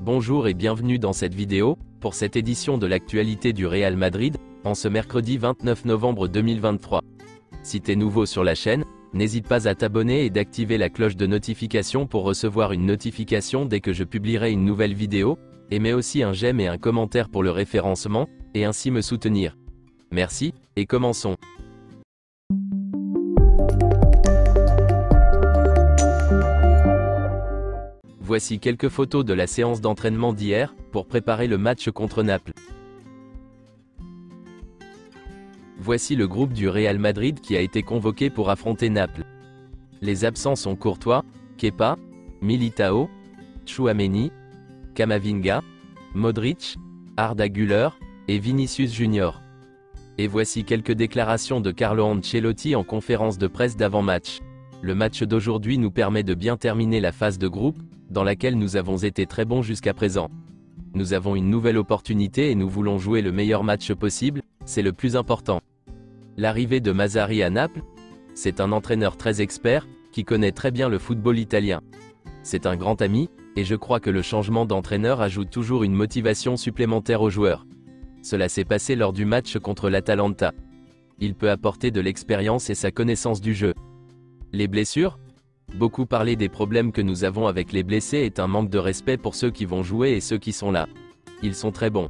Bonjour et bienvenue dans cette vidéo, pour cette édition de l'actualité du Real Madrid, en ce mercredi 29 novembre 2023. Si t'es nouveau sur la chaîne, n'hésite pas à t'abonner et d'activer la cloche de notification pour recevoir une notification dès que je publierai une nouvelle vidéo, et mets aussi un j'aime et un commentaire pour le référencement, et ainsi me soutenir. Merci, et commençons. Voici quelques photos de la séance d'entraînement d'hier, pour préparer le match contre Naples. Voici le groupe du Real Madrid qui a été convoqué pour affronter Naples. Les absents sont Courtois, Kepa, Militao, Tchouaméni, Camavinga, Modric, Arda Güler, et Vinicius Junior. Et voici quelques déclarations de Carlo Ancelotti en conférence de presse d'avant-match. Le match d'aujourd'hui nous permet de bien terminer la phase de groupe, dans laquelle nous avons été très bons jusqu'à présent. Nous avons une nouvelle opportunité et nous voulons jouer le meilleur match possible, c'est le plus important. L'arrivée de Mazzarri à Naples, c'est un entraîneur très expert, qui connaît très bien le football italien. C'est un grand ami, et je crois que le changement d'entraîneur ajoute toujours une motivation supplémentaire aux joueurs. Cela s'est passé lors du match contre l'Atalanta. Il peut apporter de l'expérience et sa connaissance du jeu. Les blessures ? Beaucoup parler des problèmes que nous avons avec les blessés est un manque de respect pour ceux qui vont jouer et ceux qui sont là. Ils sont très bons.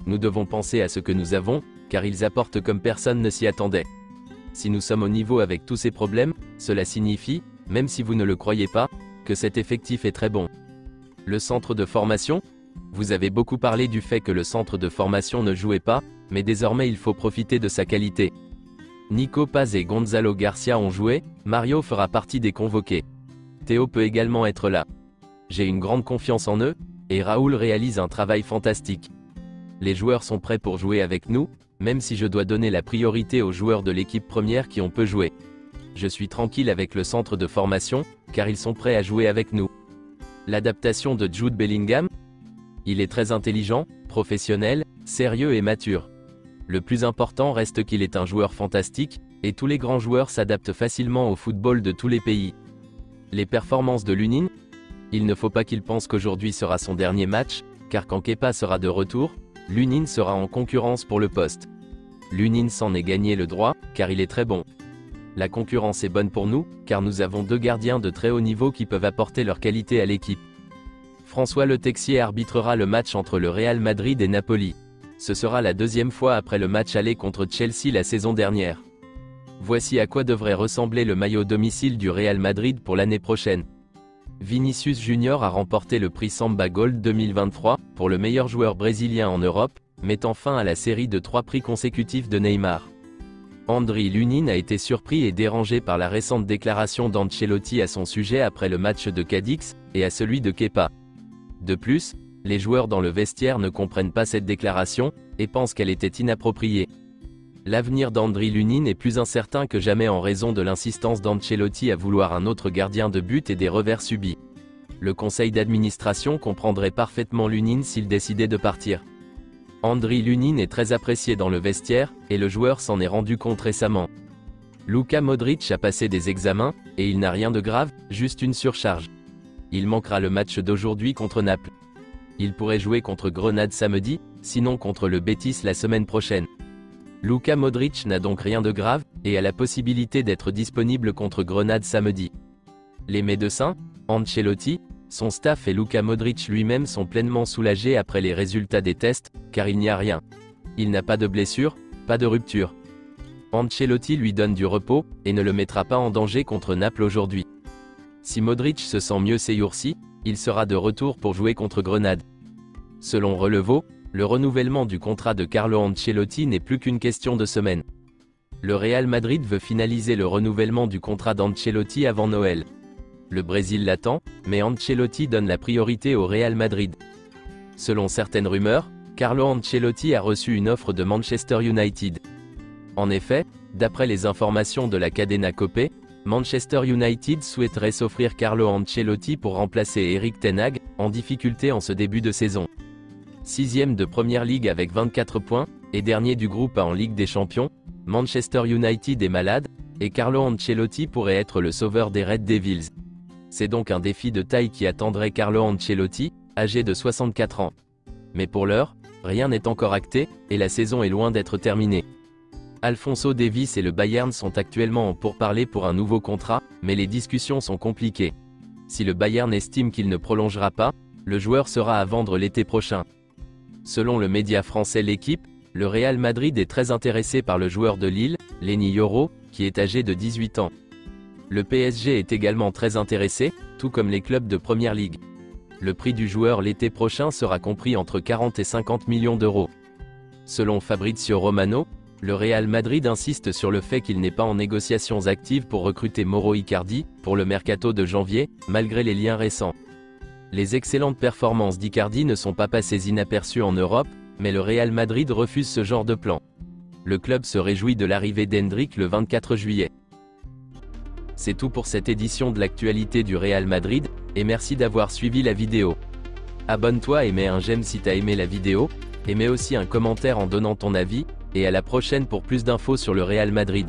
Nous devons penser à ce que nous avons, car ils apportent comme personne ne s'y attendait. Si nous sommes au niveau avec tous ces problèmes, cela signifie, même si vous ne le croyez pas, que cet effectif est très bon. Le centre de formation ? Vous avez beaucoup parlé du fait que le centre de formation ne jouait pas, mais désormais il faut profiter de sa qualité. Nico Paz et Gonzalo Garcia ont joué, Mario fera partie des convoqués. Théo peut également être là. J'ai une grande confiance en eux, et Raoul réalise un travail fantastique. Les joueurs sont prêts pour jouer avec nous, même si je dois donner la priorité aux joueurs de l'équipe première qui ont peu joué. Je suis tranquille avec le centre de formation, car ils sont prêts à jouer avec nous. L'adaptation de Jude Bellingham ? Il est très intelligent, professionnel, sérieux et mature. Le plus important reste qu'il est un joueur fantastique, et tous les grands joueurs s'adaptent facilement au football de tous les pays. Les performances de Lunin ? Il ne faut pas qu'il pense qu'aujourd'hui sera son dernier match, car quand Kepa sera de retour, Lunin sera en concurrence pour le poste. Lunin s'en est gagné le droit, car il est très bon. La concurrence est bonne pour nous, car nous avons deux gardiens de très haut niveau qui peuvent apporter leur qualité à l'équipe. François Le Texier arbitrera le match entre le Real Madrid et Napoli. Ce sera la deuxième fois après le match aller contre Chelsea la saison dernière. Voici à quoi devrait ressembler le maillot domicile du Real Madrid pour l'année prochaine. Vinicius Junior a remporté le prix Samba Gold 2023, pour le meilleur joueur brésilien en Europe, mettant fin à la série de 3 prix consécutifs de Neymar. Andriy Lunin a été surpris et dérangé par la récente déclaration d'Ancelotti à son sujet après le match de Cadix, et à celui de Kepa. De plus, les joueurs dans le vestiaire ne comprennent pas cette déclaration, et pensent qu'elle était inappropriée. L'avenir d'Andriy Lunin est plus incertain que jamais en raison de l'insistance d'Ancelotti à vouloir un autre gardien de but et des revers subis. Le conseil d'administration comprendrait parfaitement Lunin s'il décidait de partir. Andriy Lunin est très apprécié dans le vestiaire, et le joueur s'en est rendu compte récemment. Luka Modric a passé des examens, et il n'a rien de grave, juste une surcharge. Il manquera le match d'aujourd'hui contre Naples. Il pourrait jouer contre Grenade samedi, sinon contre le Betis la semaine prochaine. Luka Modric n'a donc rien de grave, et a la possibilité d'être disponible contre Grenade samedi. Les médecins, Ancelotti, son staff et Luka Modric lui-même sont pleinement soulagés après les résultats des tests, car il n'y a rien. Il n'a pas de blessure, pas de rupture. Ancelotti lui donne du repos, et ne le mettra pas en danger contre Naples aujourd'hui. Si Modric se sent mieux ces jours-ci, il sera de retour pour jouer contre Grenade. Selon Relevo, le renouvellement du contrat de Carlo Ancelotti n'est plus qu'une question de semaines. Le Real Madrid veut finaliser le renouvellement du contrat d'Ancelotti avant Noël. Le Brésil l'attend, mais Ancelotti donne la priorité au Real Madrid. Selon certaines rumeurs, Carlo Ancelotti a reçu une offre de Manchester United. En effet, d'après les informations de la Cadena Copé, Manchester United souhaiterait s'offrir Carlo Ancelotti pour remplacer Erik ten Hag, en difficulté en ce début de saison. 6e de Premier League avec 24 points, et dernier du groupe A en Ligue des Champions, Manchester United est malade, et Carlo Ancelotti pourrait être le sauveur des Red Devils. C'est donc un défi de taille qui attendrait Carlo Ancelotti, âgé de 64 ans. Mais pour l'heure, rien n'est encore acté, et la saison est loin d'être terminée. Alphonso Davies et le Bayern sont actuellement en pourparlers pour un nouveau contrat, mais les discussions sont compliquées. Si le Bayern estime qu'il ne prolongera pas, le joueur sera à vendre l'été prochain. Selon le média français L'Équipe, le Real Madrid est très intéressé par le joueur de Lille, Léni Yoro, qui est âgé de 18 ans. Le PSG est également très intéressé, tout comme les clubs de Première Ligue. Le prix du joueur l'été prochain sera compris entre 40 et 50 millions d'euros. Selon Fabrizio Romano, le Real Madrid insiste sur le fait qu'il n'est pas en négociations actives pour recruter Mauro Icardi, pour le mercato de janvier, malgré les liens récents. Les excellentes performances d'Icardi ne sont pas passées inaperçues en Europe, mais le Real Madrid refuse ce genre de plan. Le club se réjouit de l'arrivée d'Hendrick le 24 juillet. C'est tout pour cette édition de l'actualité du Real Madrid, et merci d'avoir suivi la vidéo. Abonne-toi et mets un j'aime si t'as aimé la vidéo, et mets aussi un commentaire en donnant ton avis, et à la prochaine pour plus d'infos sur le Real Madrid.